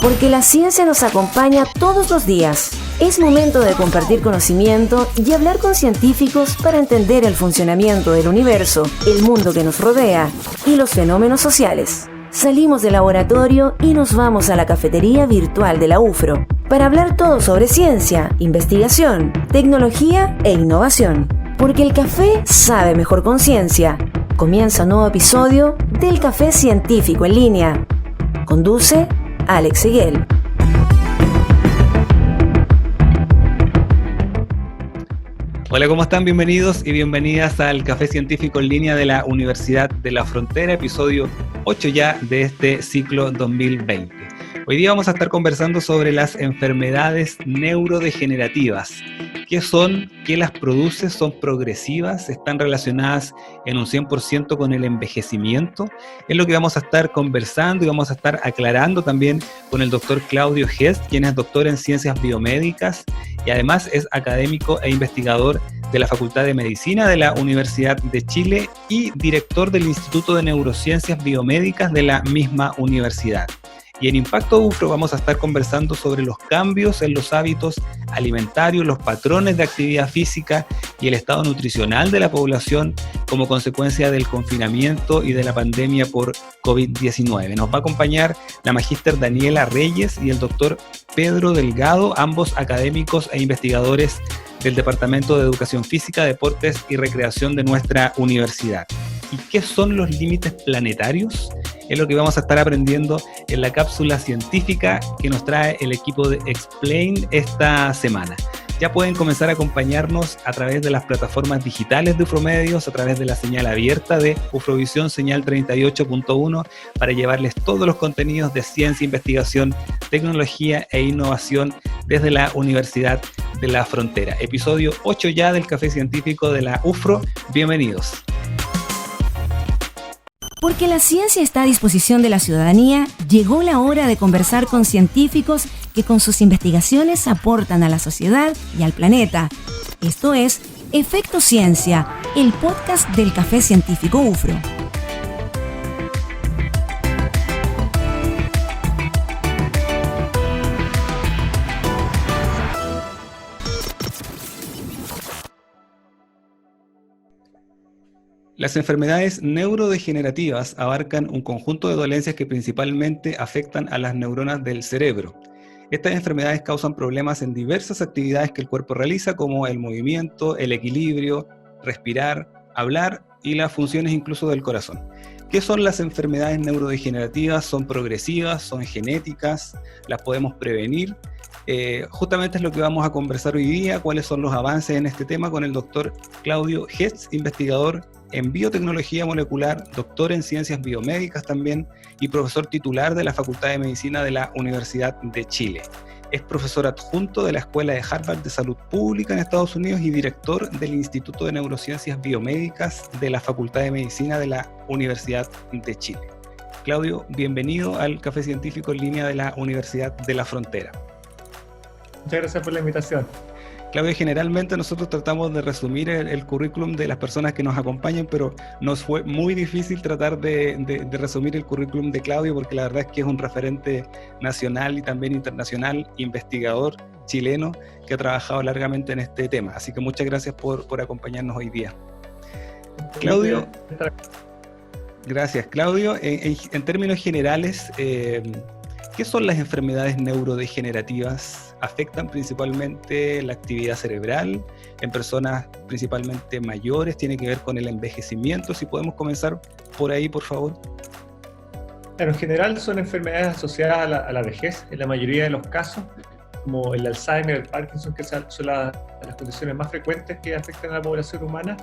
Porque la ciencia nos acompaña todos los días. Es momento de compartir conocimiento y hablar con científicos para entender el funcionamiento del universo, el mundo que nos rodea y los fenómenos sociales. Salimos del laboratorio y nos vamos a la cafetería virtual de la UFRO para hablar todo sobre ciencia, investigación, tecnología e innovación. Porque el café sabe mejor con ciencia. Comienza un nuevo episodio del Café Científico en Línea. Conduce Alex Seguel. Hola, ¿cómo están? Bienvenidos y bienvenidas al Café Científico en Línea de la Universidad de la Frontera, episodio 8 ya de este ciclo 2020. Hoy día vamos a estar conversando sobre las enfermedades neurodegenerativas. ¿Qué son? ¿Qué las produce? ¿Son progresivas? ¿Están relacionadas en un 100% con el envejecimiento? Es lo que vamos a estar conversando y vamos a estar aclarando también con el doctor Claudio Hest, quien es doctor en Ciencias Biomédicas y además es académico e investigador de la Facultad de Medicina de la Universidad de Chile y director del Instituto de Neurociencias Biomédicas de la misma universidad. Y en Impacto UFRO vamos a estar conversando sobre los cambios en los hábitos alimentarios, los patrones de actividad física y el estado nutricional de la población como consecuencia del confinamiento y de la pandemia por COVID-19. Nos va a acompañar la magíster Daniela Reyes y el doctor Pedro Delgado, ambos académicos e investigadores del Departamento de Educación Física, Deportes y Recreación de nuestra universidad. ¿Y qué son los límites planetarios? Es lo que vamos a estar aprendiendo en la cápsula científica que nos trae el equipo de Explain esta semana. Ya pueden comenzar a acompañarnos a través de las plataformas digitales de UFROmedios, a través de la señal abierta de UFROvisión, señal 38.1, para llevarles todos los contenidos de ciencia, investigación, tecnología e innovación desde la Universidad de la Frontera. Episodio 8 ya del Café Científico de la UFRO. Bienvenidos. Porque la ciencia está a disposición de la ciudadanía, llegó la hora de conversar con científicos que con sus investigaciones aportan a la sociedad y al planeta. Esto es Efecto Ciencia, el podcast del Café Científico UFRO. Las enfermedades neurodegenerativas abarcan un conjunto de dolencias que principalmente afectan a las neuronas del cerebro. Estas enfermedades causan problemas en diversas actividades que el cuerpo realiza, como el movimiento, el equilibrio, respirar, hablar y las funciones incluso del corazón. ¿Qué son las enfermedades neurodegenerativas? ¿Son progresivas? ¿Son genéticas? ¿Las podemos prevenir? Justamente es lo que vamos a conversar hoy día, cuáles son los avances en este tema con el doctor Claudio Hest, investigador en biotecnología molecular, doctor en ciencias biomédicas también y profesor titular de la Facultad de Medicina de la Universidad de Chile. Es profesor adjunto de la Escuela de Harvard de Salud Pública en Estados Unidos y director del Instituto de Neurociencias Biomédicas de la Facultad de Medicina de la Universidad de Chile. Claudio, bienvenido al Café Científico en Línea de la Universidad de la Frontera. Muchas gracias por la invitación. Claudio, generalmente nosotros tratamos de resumir el currículum de las personas que nos acompañan, pero nos fue muy difícil tratar de resumir el currículum de Claudio, porque la verdad es que es un referente nacional y también internacional, investigador chileno que ha trabajado largamente en este tema. Así que muchas gracias por acompañarnos hoy día. Claudio, gracias. Claudio, en términos generales, ¿qué son las enfermedades neurodegenerativas? ¿Afectan principalmente la actividad cerebral en personas principalmente mayores? ¿Tiene que ver con el envejecimiento? Si podemos comenzar por ahí, por favor. Claro, en general son enfermedades asociadas a la vejez, en la mayoría de los casos, como el Alzheimer, el Parkinson, que son las condiciones más frecuentes que afectan a la población humana.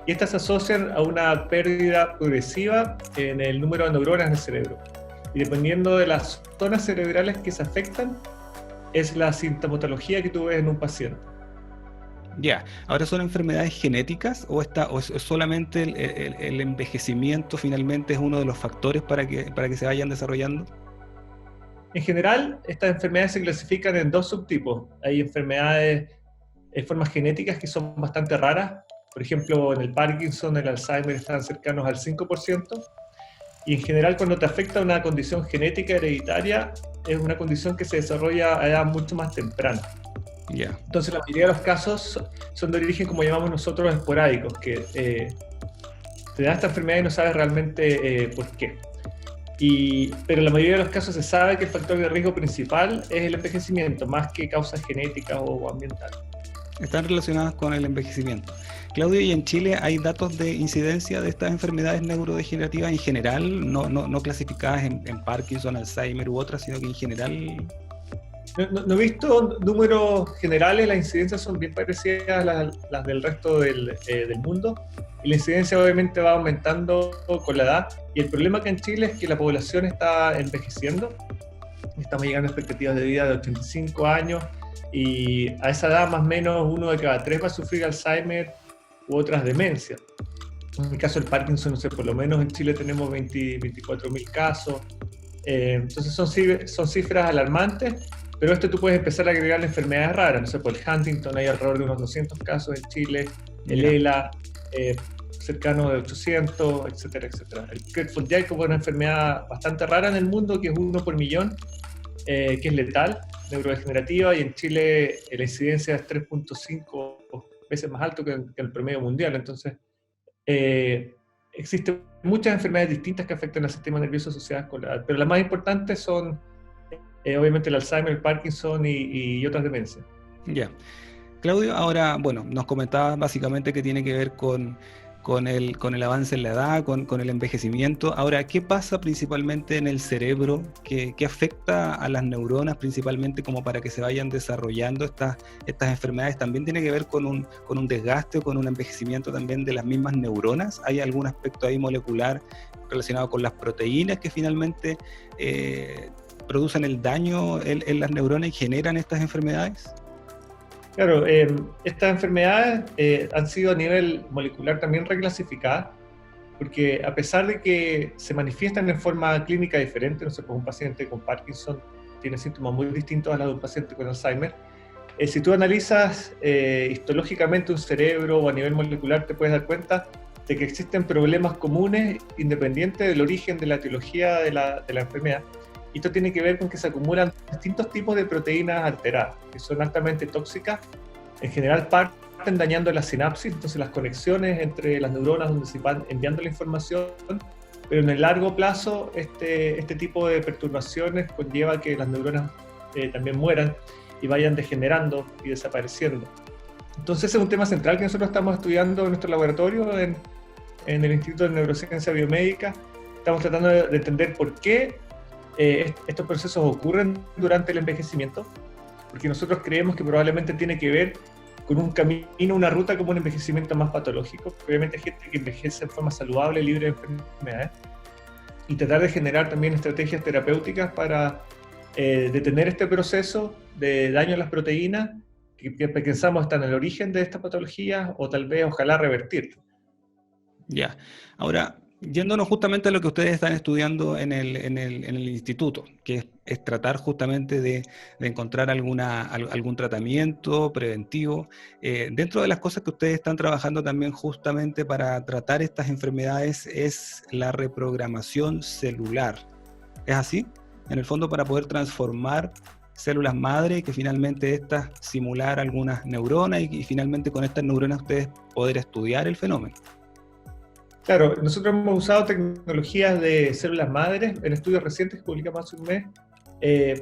Y estas se asocian a una pérdida progresiva en el número de neuronas del cerebro. Y dependiendo de las zonas cerebrales que se afectan, es la sintomatología que tú ves en un paciente. Ya, ¿ahora son enfermedades genéticas o es solamente el envejecimiento finalmente es uno de los factores para que se vayan desarrollando? En general, estas enfermedades se clasifican en dos subtipos. Hay enfermedades en formas genéticas que son bastante raras. Por ejemplo, en el Parkinson, el Alzheimer están cercanos al 5%. Y en general, cuando te afecta una condición genética hereditaria, es una condición que se desarrolla a edad mucho más temprana. Yeah. Entonces la mayoría de los casos son de origen, como llamamos nosotros, esporádicos, que te da esta enfermedad y no sabes realmente por qué. Pero en la mayoría de los casos se sabe que el factor de riesgo principal es el envejecimiento, más que causas genéticas o ambientales. Están relacionadas con el envejecimiento. Claudio, ¿y en Chile hay datos de incidencia de estas enfermedades neurodegenerativas en general, no clasificadas en Parkinson, Alzheimer u otras, sino que en general? No he visto números generales, las incidencias son bien parecidas a las del resto del mundo, y la incidencia obviamente va aumentando con la edad, y el problema acá en Chile es que la población está envejeciendo, estamos llegando a expectativas de vida de 85 años, y a esa edad más o menos 1 de cada 3 va a sufrir Alzheimer u otras demencias. En el caso del Parkinson, no sé, por lo menos en Chile tenemos 24.000 casos, entonces son cifras alarmantes, pero tú puedes empezar a agregar enfermedades raras, no sé, por el Huntington hay alrededor de unos 200 casos en Chile, el ELA cercano de 800, etcétera, etcétera. El Creutzfeldt-Jakob es una enfermedad bastante rara en el mundo, que es 1 por millón, que es letal, neurodegenerativa, y en Chile la incidencia es 3.5 veces más alto que el promedio mundial. Entonces, existen muchas enfermedades distintas que afectan al sistema nervioso asociadas con la edad, pero las más importantes son obviamente el Alzheimer, el Parkinson y otras demencias. Ya. Claudio, ahora, bueno, nos comentabas básicamente que tiene que ver con el avance en la edad, con el envejecimiento. Ahora, ¿qué pasa principalmente en el cerebro? ¿Qué afecta a las neuronas principalmente como para que se vayan desarrollando estas enfermedades? ¿También tiene que ver con un desgaste o con un envejecimiento también de las mismas neuronas? ¿Hay algún aspecto ahí molecular relacionado con las proteínas que finalmente producen el daño en las neuronas y generan estas enfermedades? Claro, estas enfermedades han sido a nivel molecular también reclasificadas, porque a pesar de que se manifiestan en forma clínica diferente, no sé, pues un paciente con Parkinson tiene síntomas muy distintos a los de un paciente con Alzheimer, si tú analizas histológicamente un cerebro o a nivel molecular, te puedes dar cuenta de que existen problemas comunes independientes del origen de la etiología de la enfermedad. Y esto tiene que ver con que se acumulan distintos tipos de proteínas alteradas, que son altamente tóxicas. En general parten dañando la sinapsis, entonces las conexiones entre las neuronas donde se van enviando la información, pero en el largo plazo este tipo de perturbaciones conlleva que las neuronas también mueran y vayan degenerando y desapareciendo. Entonces ese es un tema central que nosotros estamos estudiando en nuestro laboratorio, en el Instituto de Neurociencia Biomédica. Estamos tratando de entender por qué estos procesos ocurren durante el envejecimiento, porque nosotros creemos que probablemente tiene que ver con un camino, una ruta como un envejecimiento más patológico. Obviamente hay gente que envejece de forma saludable, libre de enfermedades, y tratar de generar también estrategias terapéuticas para detener este proceso de daño a las proteínas que pensamos están en el origen de esta patología, o tal vez, ojalá, revertirlo. Ya. Ahora, yéndonos justamente a lo que ustedes están estudiando en el instituto, que es tratar justamente de encontrar algún tratamiento preventivo. Dentro de las cosas que ustedes están trabajando también justamente para tratar estas enfermedades es la reprogramación celular. ¿Es así? En el fondo, para poder transformar células madre y que finalmente estas simular algunas neuronas y finalmente con estas neuronas ustedes poder estudiar el fenómeno. Claro, nosotros hemos usado tecnologías de células madres en estudios recientes que publicamos hace un mes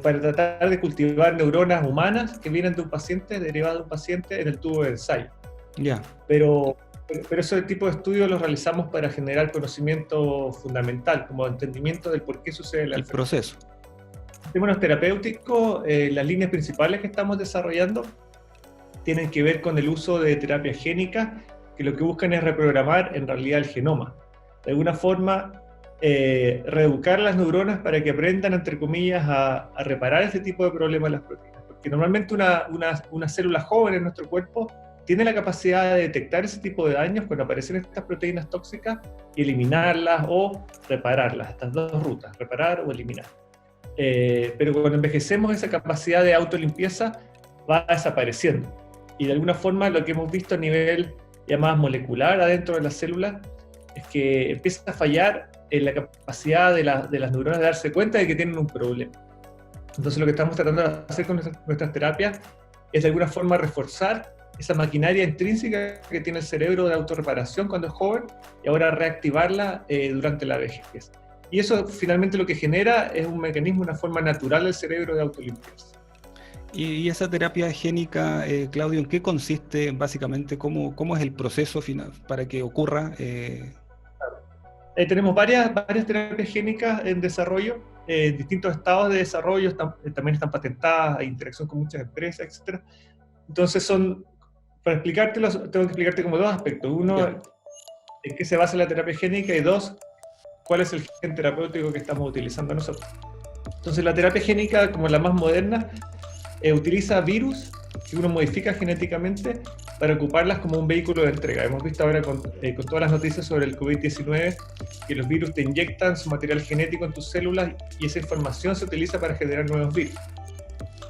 para tratar de cultivar neuronas humanas que vienen de un paciente, derivadas de un paciente en el tubo de ensayo. Ya. Pero ese tipo de estudios los realizamos para generar conocimiento fundamental, como entendimiento del por qué sucede la enfermedad. Proceso. En términos terapéuticos, las líneas principales que estamos desarrollando tienen que ver con el uso de terapia génica, que lo que buscan es reprogramar en realidad el genoma. De alguna forma, reeducar las neuronas para que aprendan, entre comillas, a reparar este tipo de problemas en las proteínas. Porque normalmente una célula joven en nuestro cuerpo tiene la capacidad de detectar ese tipo de daños cuando aparecen estas proteínas tóxicas y eliminarlas o repararlas, estas dos rutas, reparar o eliminar. Pero cuando envejecemos, esa capacidad de autolimpieza va desapareciendo. Y de alguna forma lo que hemos visto a nivel ya más molecular adentro de las células es que empieza a fallar en la capacidad de las neuronas de darse cuenta de que tienen un problema. Entonces lo que estamos tratando de hacer con nuestras terapias es de alguna forma reforzar esa maquinaria intrínseca que tiene el cerebro de autorreparación cuando es joven y ahora reactivarla durante la vejez. Y eso finalmente lo que genera es un mecanismo, una forma natural del cerebro de autolimpiarse. ¿Y esa terapia génica, Claudio, en qué consiste básicamente? ¿Cómo es el proceso final para que ocurra? Tenemos varias terapias génicas en desarrollo, distintos estados de desarrollo, también están patentadas, hay interacción con muchas empresas, etc. Entonces para explicártelo, tengo que explicarte como dos aspectos. Uno, en qué se basa la terapia génica, y dos, cuál es el gen terapéutico que estamos utilizando nosotros. Entonces la terapia génica, como la más moderna, utiliza virus que uno modifica genéticamente para ocuparlas como un vehículo de entrega. Hemos visto ahora con todas las noticias sobre el COVID-19 que los virus te inyectan su material genético en tus células y esa información se utiliza para generar nuevos virus.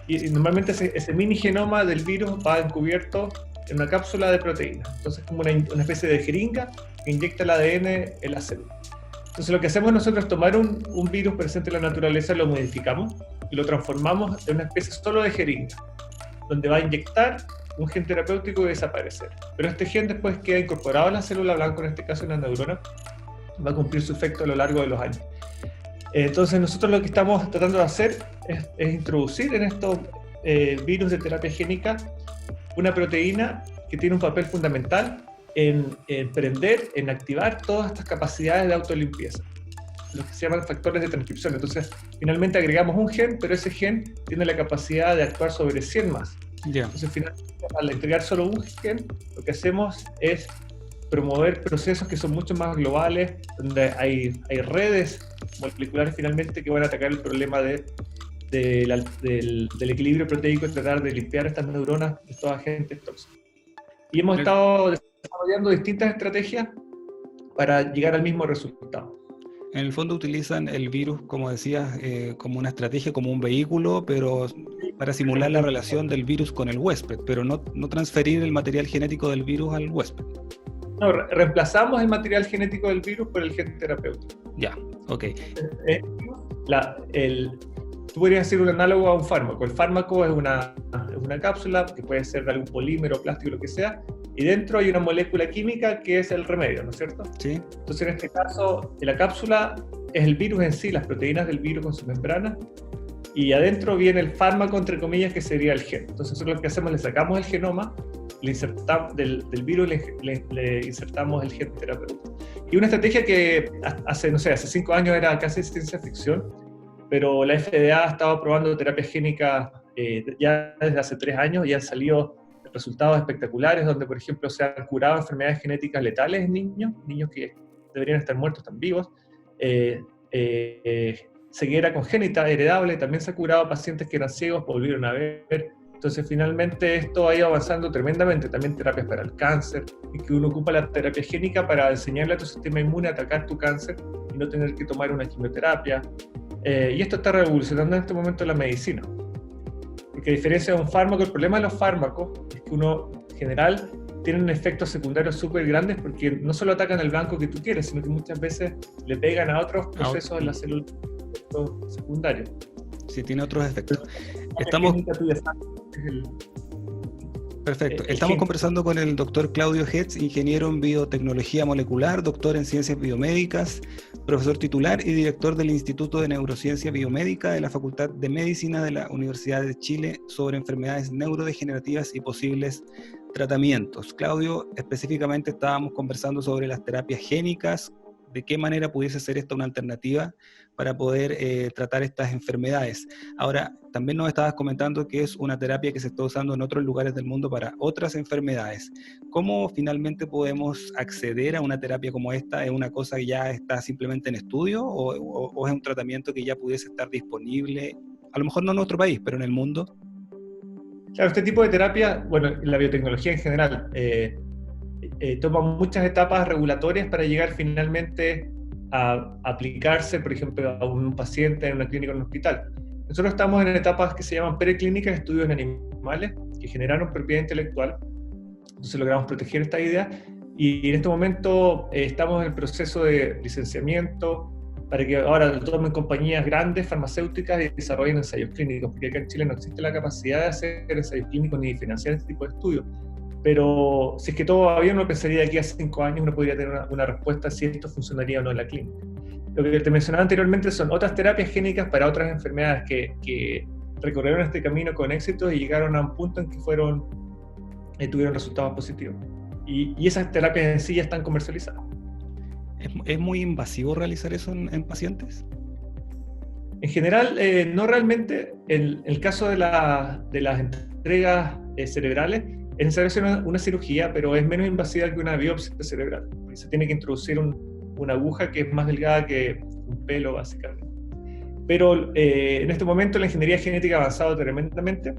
Y normalmente ese mini genoma del virus va encubierto en una cápsula de proteínas. Entonces es como una especie de jeringa que inyecta el ADN en la célula. Entonces lo que hacemos nosotros es tomar un virus presente en la naturaleza, lo modificamos y lo transformamos en una especie solo de jeringa, donde va a inyectar un gen terapéutico y desaparecer. Pero este gen después queda incorporado a la célula blanca, en este caso en la neurona, va a cumplir su efecto a lo largo de los años. Entonces nosotros lo que estamos tratando de hacer es introducir en estos virus de terapia génica una proteína que tiene un papel fundamental en prender, en activar todas estas capacidades de autolimpieza, los que se llaman factores de transcripción. Entonces, finalmente agregamos un gen, pero ese gen tiene la capacidad de actuar sobre 100 más. Entonces, finalmente, al entregar solo un gen, lo que hacemos es promover procesos que son mucho más globales, donde hay redes moleculares finalmente que van a atacar el problema del equilibrio proteico y tratar de limpiar estas neuronas de estos agentes tóxicos. Y hemos estado desarrollando distintas estrategias para llegar al mismo resultado. En el fondo utilizan el virus, como decías, como una estrategia, como un vehículo, pero para simular la relación del virus con el huésped, pero no transferir el material genético del virus al huésped. No, reemplazamos el material genético del virus por el gen terapéutico. Ya, ok. Tú podrías hacer un análogo a un fármaco. El fármaco es una cápsula que puede ser de algún polímero, plástico, lo que sea, y dentro hay una molécula química que es el remedio, ¿no es cierto? Sí. Entonces, en este caso, la cápsula es el virus en sí, las proteínas del virus con sus membranas, y adentro viene el fármaco, entre comillas, que sería el gen. Entonces, nosotros lo que hacemos, le sacamos el genoma, le insertamos del virus, le insertamos el gen terapéutico. Y una estrategia que hace 5 años era casi ciencia ficción, pero la FDA ha estado probando terapias génicas ya desde hace 3 años y han salido resultados espectaculares, donde, por ejemplo, se han curado enfermedades genéticas letales en niños que deberían estar muertos, están vivos. Ceguera congénita, heredable, también se ha curado a pacientes que eran ciegos, volvieron a ver. Entonces, finalmente, esto ha ido avanzando tremendamente. También terapias para el cáncer, y que uno ocupa la terapia génica para enseñarle a tu sistema inmune a atacar tu cáncer y no tener que tomar una quimioterapia. Y esto está revolucionando en este momento la medicina. Porque a diferencia de un fármaco, el problema de los fármacos es que uno, en general, tienen efectos secundarios súper grandes porque no solo atacan el blanco que tú quieres, sino que muchas veces le pegan a otros procesos en la célula secundarios. Sí, tiene otros efectos. Perfecto. Estamos conversando con el doctor Claudio Hetz, ingeniero en biotecnología molecular, doctor en ciencias biomédicas, profesor titular y director del Instituto de Neurociencia Biomédica de la Facultad de Medicina de la Universidad de Chile sobre enfermedades neurodegenerativas y posibles tratamientos. Claudio, específicamente estábamos conversando sobre las terapias génicas, de qué manera pudiese ser esta una alternativa para poder tratar estas enfermedades. Ahora, también nos estabas comentando que es una terapia que se está usando en otros lugares del mundo para otras enfermedades. ¿Cómo finalmente podemos acceder a una terapia como esta? ¿Es una cosa que ya está simplemente en estudio o es un tratamiento que ya pudiese estar disponible, a lo mejor no en nuestro país, pero en el mundo? Claro, este tipo de terapia, bueno, la biotecnología en general, toma muchas etapas regulatorias para llegar finalmente a aplicarse, por ejemplo, a un paciente en una clínica o en un hospital. Nosotros estamos en etapas que se llaman preclínicas, estudios en animales, que generaron propiedad intelectual. Entonces logramos proteger esta idea y en este momento estamos en el proceso de licenciamiento para que ahora lo tomen compañías grandes, farmacéuticas, y desarrollen ensayos clínicos, porque acá en Chile no existe la capacidad de hacer ensayos clínicos ni financiar este tipo de estudios. Pero si es que todo va bien, uno pensaría que de aquí a 5 años uno podría tener una respuesta si esto funcionaría o no en la clínica. Lo que te mencionaba anteriormente son otras terapias génicas para otras enfermedades que recorrieron este camino con éxito y llegaron a un punto en que tuvieron resultados positivos. Y esas terapias en sí ya están comercializadas. ¿Es muy invasivo realizar eso en pacientes? En general, no realmente. En el caso de las entregas cerebrales, es necesario hacer una cirugía, pero es menos invasiva que una biopsia cerebral. Se tiene que introducir una aguja que es más delgada que un pelo, básicamente. Pero en este momento la ingeniería genética ha avanzado tremendamente.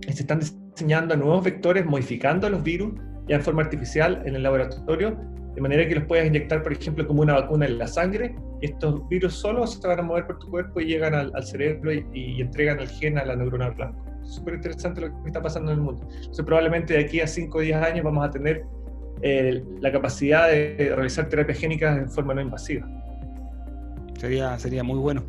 Se están diseñando nuevos vectores, modificando los virus ya en forma artificial en el laboratorio, de manera que los puedas inyectar, por ejemplo, como una vacuna en la sangre, y estos virus solos se van a mover por tu cuerpo y llegan al cerebro y entregan el gen a la neurona blanca. Es súper interesante lo que está pasando en el mundo. Entonces, probablemente de aquí a 5 o 10 años vamos a tener la capacidad de realizar terapias génicas en forma no invasiva. Sería muy bueno.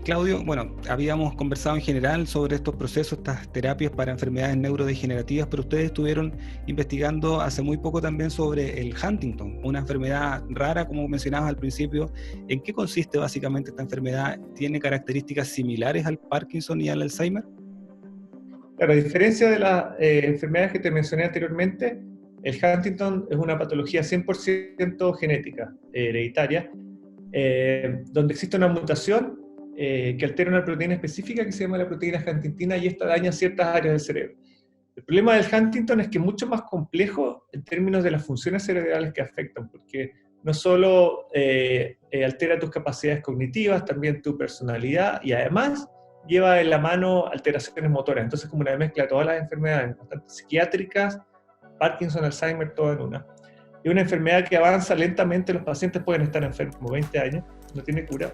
Claudio, bueno, habíamos conversado en general sobre estos procesos, estas terapias para enfermedades neurodegenerativas, pero ustedes estuvieron investigando hace muy poco también sobre el Huntington, una enfermedad rara, como mencionabas al principio. ¿En qué consiste básicamente esta enfermedad? ¿Tiene características similares al Parkinson y al Alzheimer? Claro, a diferencia de las enfermedades que te mencioné anteriormente, el Huntington es una patología 100% genética, hereditaria, donde existe una mutación que altera una proteína específica que se llama la proteína huntingtina, y esta daña ciertas áreas del cerebro. El problema del Huntington es que es mucho más complejo en términos de las funciones cerebrales que afectan, porque no solo altera tus capacidades cognitivas, también tu personalidad, y además lleva de la mano alteraciones motoras. Entonces, como una mezcla de todas las enfermedades, bastante psiquiátricas, Parkinson, Alzheimer, todo en una. Es una enfermedad que avanza lentamente, los pacientes pueden estar enfermos 20 años, no tiene cura.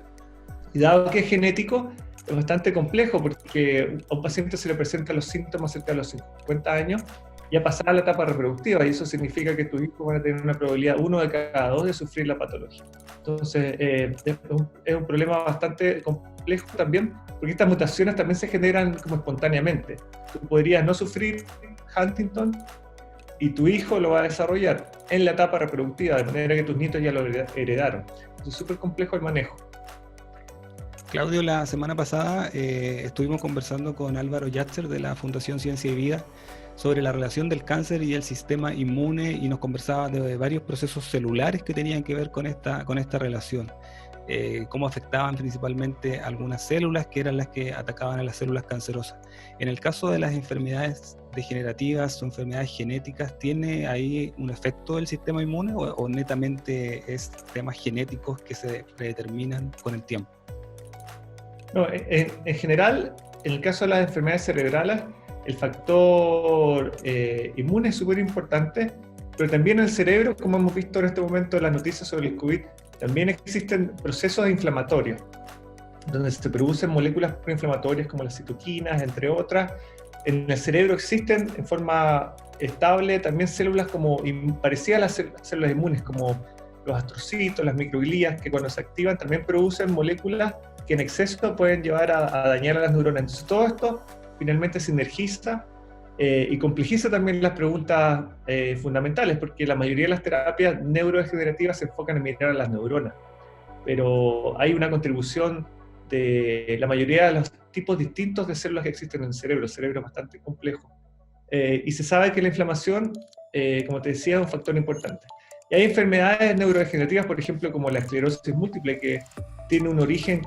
Y dado que es genético, es bastante complejo, porque a un paciente se le presentan los síntomas cerca de los 50 años, ya pasada la etapa reproductiva, y eso significa que tus hijos van a tener una probabilidad 1 de cada 2 de sufrir la patología. Entonces, es un problema bastante complejo también, porque estas mutaciones también se generan como espontáneamente. Tú podrías no sufrir Huntington, y tu hijo lo va a desarrollar en la etapa reproductiva, de manera que tus nietos ya lo heredaron. Entonces, es súper complejo el manejo. Claudio, la semana pasada estuvimos conversando con Álvaro Yatzer de la Fundación Ciencia y Vida sobre la relación del cáncer y el sistema inmune, y nos conversaba de varios procesos celulares que tenían que ver con esta relación. Cómo afectaban principalmente algunas células que eran las que atacaban a las células cancerosas. En el caso de las enfermedades degenerativas o enfermedades genéticas, ¿tiene ahí un efecto del sistema inmune o netamente es temas genéticos que se predeterminan con el tiempo? No, en general, en el caso de las enfermedades cerebrales, el factor inmune es súper importante, pero también en el cerebro, como hemos visto en este momento en las noticias sobre el COVID, también existen procesos inflamatorios, donde se producen moléculas proinflamatorias como las citoquinas, entre otras. En el cerebro existen en forma estable también células como parecidas a las células inmunes, como los astrocitos, las microglías, que cuando se activan también producen moléculas que en exceso pueden llevar a dañar a las neuronas. Entonces todo esto finalmente sinergiza y complejiza también las preguntas fundamentales, porque la mayoría de las terapias neurodegenerativas se enfocan en mirar a las neuronas, pero hay una contribución de la mayoría de los tipos distintos de células que existen en el cerebro. El cerebro es bastante complejo. Y se sabe que la inflamación, como te decía, es un factor importante. Y hay enfermedades neurodegenerativas, por ejemplo, como la esclerosis múltiple, que tiene un origen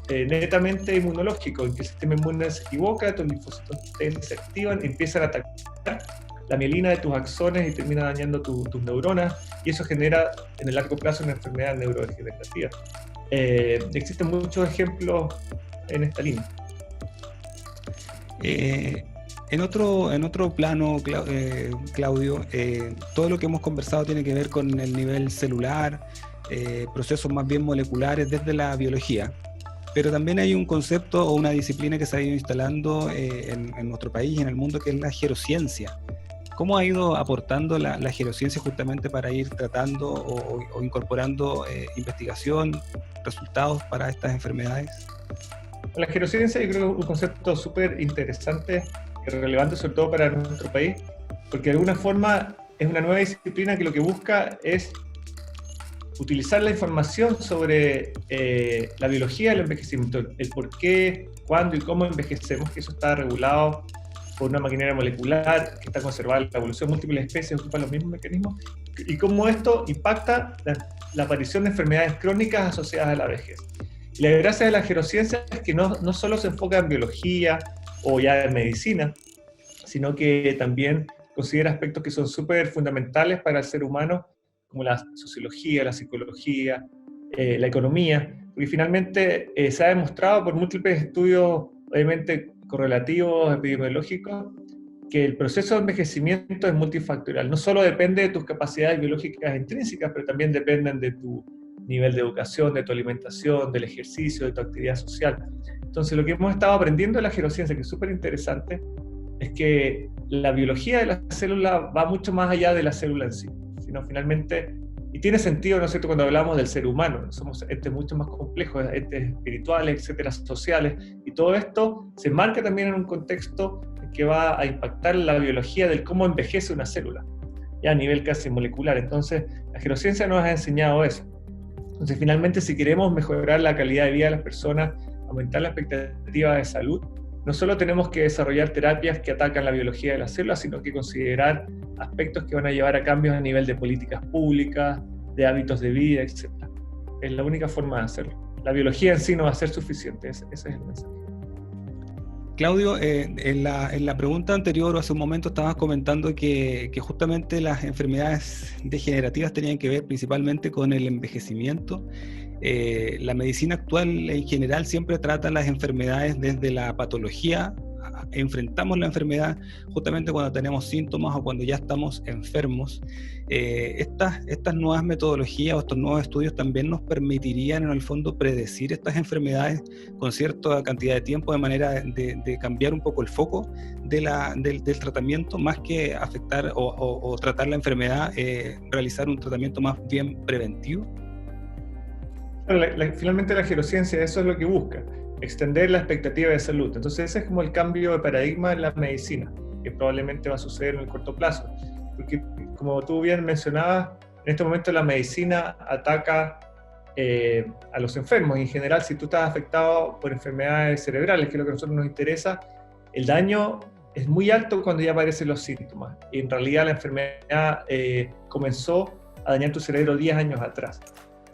netamente inmunológico, en que el sistema inmune se equivoca, tus linfocitos se activan, empiezan a atacar la mielina de tus axones y termina dañando tus neuronas, y eso genera en el largo plazo una enfermedad neurodegenerativa. Existen muchos ejemplos en esta línea. En otro plano, Claudio, todo lo que hemos conversado tiene que ver con el nivel celular, procesos más bien moleculares desde la biología, pero también hay un concepto o una disciplina que se ha ido instalando en nuestro país y en el mundo, que es la gerociencia. ¿Cómo ha ido aportando la gerociencia justamente para ir tratando o incorporando investigación, resultados para estas enfermedades? La gerociencia yo creo que es un concepto súper interesante y relevante, sobre todo para nuestro país, porque de alguna forma es una nueva disciplina que lo que busca es utilizar la información sobre la biología del envejecimiento, el por qué, cuándo y cómo envejecemos, que eso está regulado por una maquinaria molecular que está conservada en la evolución, múltiples especies ocupan los mismos mecanismos, y cómo esto impacta la aparición de enfermedades crónicas asociadas a la vejez. Y la gracia de la gerociencia es que no solo se enfoca en biología o ya en medicina, sino que también considera aspectos que son súper fundamentales para el ser humano, como la sociología, la psicología, la economía, porque finalmente se ha demostrado por múltiples estudios, obviamente correlativos, epidemiológicos, que el proceso de envejecimiento es multifactorial. No solo depende de tus capacidades biológicas intrínsecas, pero también dependen de tu nivel de educación, de tu alimentación, del ejercicio, de tu actividad social. Entonces, lo que hemos estado aprendiendo de la gerociencia, que es súper interesante, es que la biología de la célula va mucho más allá de la célula en sí, sino finalmente, y tiene sentido, ¿no es cierto?, cuando hablamos del ser humano, somos entes mucho más complejos, entes espirituales, etcétera, sociales, y todo esto se marca también en un contexto que va a impactar la biología del cómo envejece una célula, ya a nivel casi molecular. Entonces, la gerociencia nos ha enseñado eso. Entonces, finalmente, si queremos mejorar la calidad de vida de las personas, aumentar la expectativa de salud, no solo tenemos que desarrollar terapias que atacan la biología de las células, sino que considerar aspectos que van a llevar a cambios a nivel de políticas públicas, de hábitos de vida, etc. Es la única forma de hacerlo. La biología en sí no va a ser suficiente, ese es el mensaje. Claudio, en la pregunta anterior o hace un momento estabas comentando que justamente las enfermedades degenerativas tenían que ver principalmente con el envejecimiento. La medicina actual en general siempre trata las enfermedades desde la patología. Enfrentamos la enfermedad justamente cuando tenemos síntomas o cuando ya estamos enfermos. Estas nuevas metodologías o estos nuevos estudios también nos permitirían en el fondo predecir estas enfermedades con cierta cantidad de tiempo, de manera de cambiar un poco el foco del tratamiento, más que afectar o tratar la enfermedad, realizar un tratamiento más bien preventivo. Finalmente la gerociencia eso es lo que busca, extender la expectativa de salud. Entonces ese es como el cambio de paradigma en la medicina, que probablemente va a suceder en el corto plazo. Porque como tú bien mencionabas, en este momento la medicina ataca a los enfermos. Y en general, si tú estás afectado por enfermedades cerebrales, que es lo que a nosotros nos interesa, el daño es muy alto cuando ya aparecen los síntomas. Y en realidad la enfermedad comenzó a dañar tu cerebro 10 años atrás.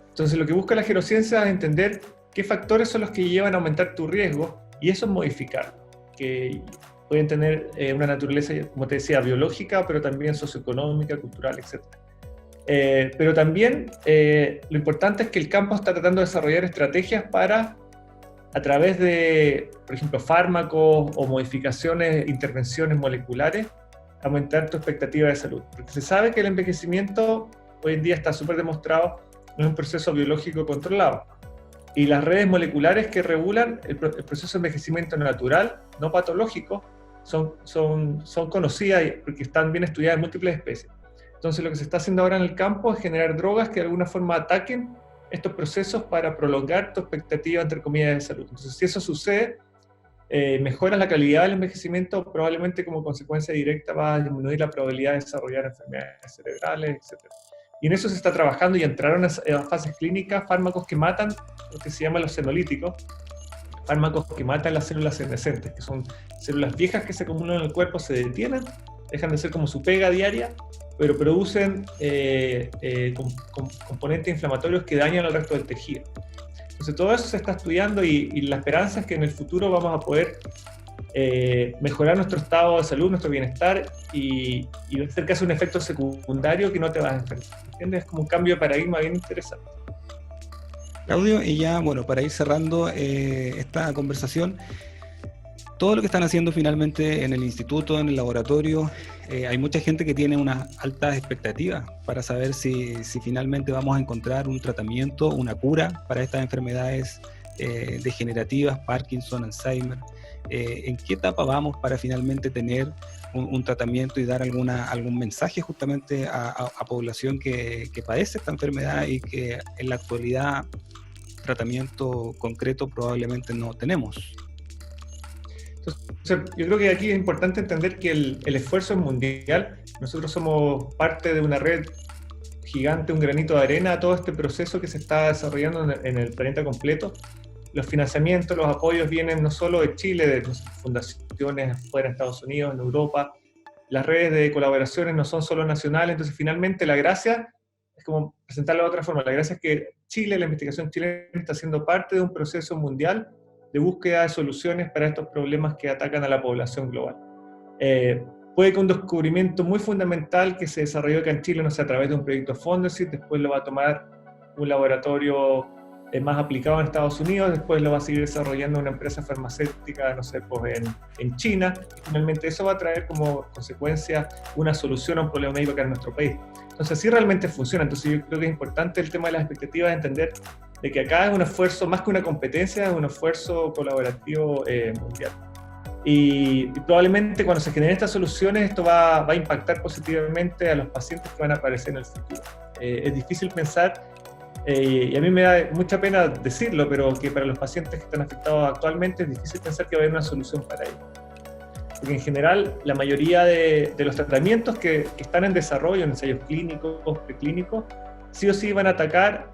Entonces lo que busca la gerociencia es entender qué factores son los que llevan a aumentar tu riesgo y eso es modificar, que pueden tener una naturaleza, como te decía, biológica, pero también socioeconómica, cultural, etc. Pero también lo importante es que el campo está tratando de desarrollar estrategias para, a través de, por ejemplo, fármacos o modificaciones, intervenciones moleculares, aumentar tu expectativa de salud. Porque se sabe que el envejecimiento hoy en día está súper demostrado, no es un proceso biológico controlado. Y las redes moleculares que regulan el proceso de envejecimiento natural, no patológico, son conocidas porque están bien estudiadas en múltiples especies. Entonces lo que se está haciendo ahora en el campo es generar drogas que de alguna forma ataquen estos procesos para prolongar tu expectativa, entre comillas, de salud. Entonces si eso sucede, mejoras la calidad del envejecimiento, probablemente como consecuencia directa va a disminuir la probabilidad de desarrollar enfermedades cerebrales, etc. Y en eso se está trabajando y entraron a fases clínicas fármacos que matan lo que se llama los senolíticos, fármacos que matan las células senescentes, que son células viejas que se acumulan en el cuerpo, se detienen, dejan de ser como su pega diaria, pero producen componentes inflamatorios que dañan al resto del tejido. Entonces todo eso se está estudiando y la esperanza es que en el futuro vamos a poder mejorar nuestro estado de salud, nuestro bienestar y hacer casi un efecto secundario que no te vas a enfermar. ¿Entiendes? Es como un cambio de paradigma bien interesante. Claudio, y ya, bueno, para ir cerrando esta conversación, todo lo que están haciendo finalmente en el instituto, en el laboratorio, hay mucha gente que tiene unas altas expectativas para saber si finalmente vamos a encontrar un tratamiento, una cura para estas enfermedades degenerativas, Parkinson, Alzheimer. ¿En qué etapa vamos para finalmente tener un tratamiento y dar algún mensaje justamente a población que padece esta enfermedad y que en la actualidad tratamiento concreto probablemente no tenemos? Entonces, yo creo que aquí es importante entender que el esfuerzo es mundial. Nosotros somos parte de una red gigante, un granito de arena a todo este proceso que se está desarrollando en el planeta completo. Los financiamientos, los apoyos vienen no solo de Chile, de fundaciones fuera de Estados Unidos, en Europa. Las redes de colaboraciones no son solo nacionales, entonces finalmente la gracia es como presentarlo de otra forma. La gracia es que Chile, la investigación chilena, está siendo parte de un proceso mundial de búsqueda de soluciones para estos problemas que atacan a la población global. Puede que un descubrimiento muy fundamental que se desarrolló acá en Chile, no sé, a través de un proyecto Fondesit, después lo va a tomar un laboratorio más aplicado en Estados Unidos, después lo va a seguir desarrollando una empresa farmacéutica, no sé, pues en China, y finalmente eso va a traer como consecuencia una solución a un problema médico acá en nuestro país. Entonces, así realmente funciona. Entonces, yo creo que es importante el tema de las expectativas, entender de que acá es un esfuerzo, más que una competencia, es un esfuerzo colaborativo mundial. Y probablemente cuando se generen estas soluciones, esto va a impactar positivamente a los pacientes que van a aparecer en el futuro. Es difícil pensar, y a mí me da mucha pena decirlo, pero que para los pacientes que están afectados actualmente es difícil pensar que va a haber una solución para ellos. Porque en general la mayoría de los tratamientos que están en desarrollo, en ensayos clínicos, preclínicos, sí o sí van a atacar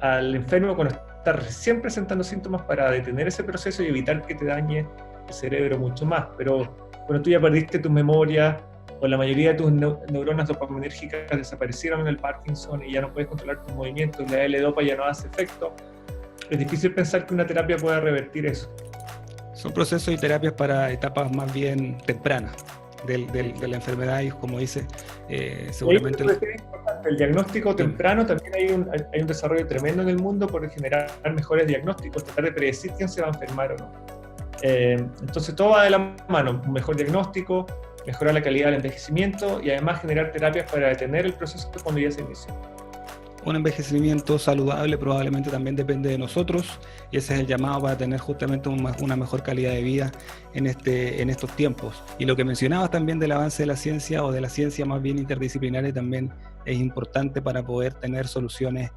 al enfermo cuando está recién presentando síntomas para detener ese proceso y evitar que te dañe el cerebro mucho más. Pero cuando tú ya perdiste tu memoria o la mayoría de tus neuronas dopaminérgicas desaparecieron en el Parkinson y ya no puedes controlar tus movimientos, la L-Dopa ya no hace efecto, es difícil pensar que una terapia pueda revertir eso. Son procesos y terapias para etapas más bien tempranas de la enfermedad y, como dice, seguramente... El diagnóstico temprano, también hay un desarrollo tremendo en el mundo por generar mejores diagnósticos, tratar de predecir quién se va a enfermar o no. Entonces todo va de la mano, un mejor diagnóstico, mejorar la calidad del envejecimiento y además generar terapias para detener el proceso cuando ya se inició. Un envejecimiento saludable probablemente también depende de nosotros, y ese es el llamado para tener justamente una mejor calidad de vida en estos tiempos. Y lo que mencionabas también del avance de la ciencia, o de la ciencia más bien interdisciplinaria, también es importante para poder tener soluciones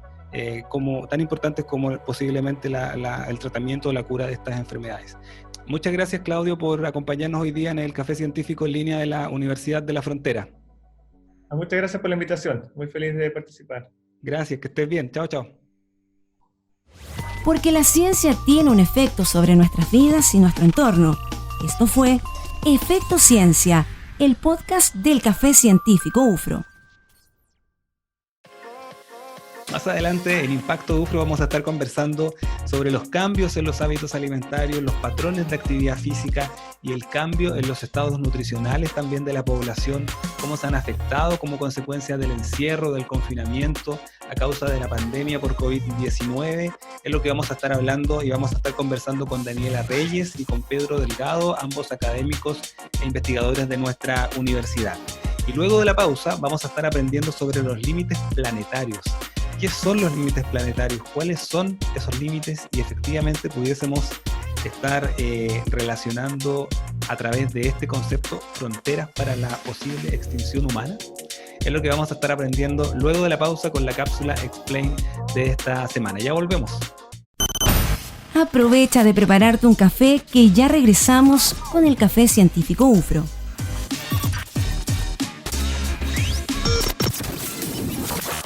tan importantes como posiblemente el tratamiento o la cura de estas enfermedades. Muchas gracias, Claudio, por acompañarnos hoy día en el Café Científico en Línea de la Universidad de la Frontera. Muchas gracias por la invitación, muy feliz de participar. Gracias, que estés bien. Chao, chao. Porque la ciencia tiene un efecto sobre nuestras vidas y nuestro entorno. Esto fue Efecto Ciencia, el podcast del Café Científico UFRO. Más adelante en Impacto UFRO vamos a estar conversando sobre los cambios en los hábitos alimentarios, los patrones de actividad física y el cambio en los estados nutricionales también de la población, cómo se han afectado como consecuencia del encierro, del confinamiento a causa de la pandemia por COVID-19. Es lo que vamos a estar hablando, y vamos a estar conversando con Daniela Reyes y con Pedro Delgado, ambos académicos e investigadores de nuestra universidad. Y luego de la pausa vamos a estar aprendiendo sobre los límites planetarios. ¿Qué son los límites planetarios? ¿Cuáles son esos límites? Y efectivamente pudiésemos estar relacionando a través de este concepto fronteras para la posible extinción humana. Es lo que vamos a estar aprendiendo luego de la pausa con la cápsula Explain de esta semana. Ya volvemos. Aprovecha de prepararte un café, que ya regresamos con el Café Científico UFRO.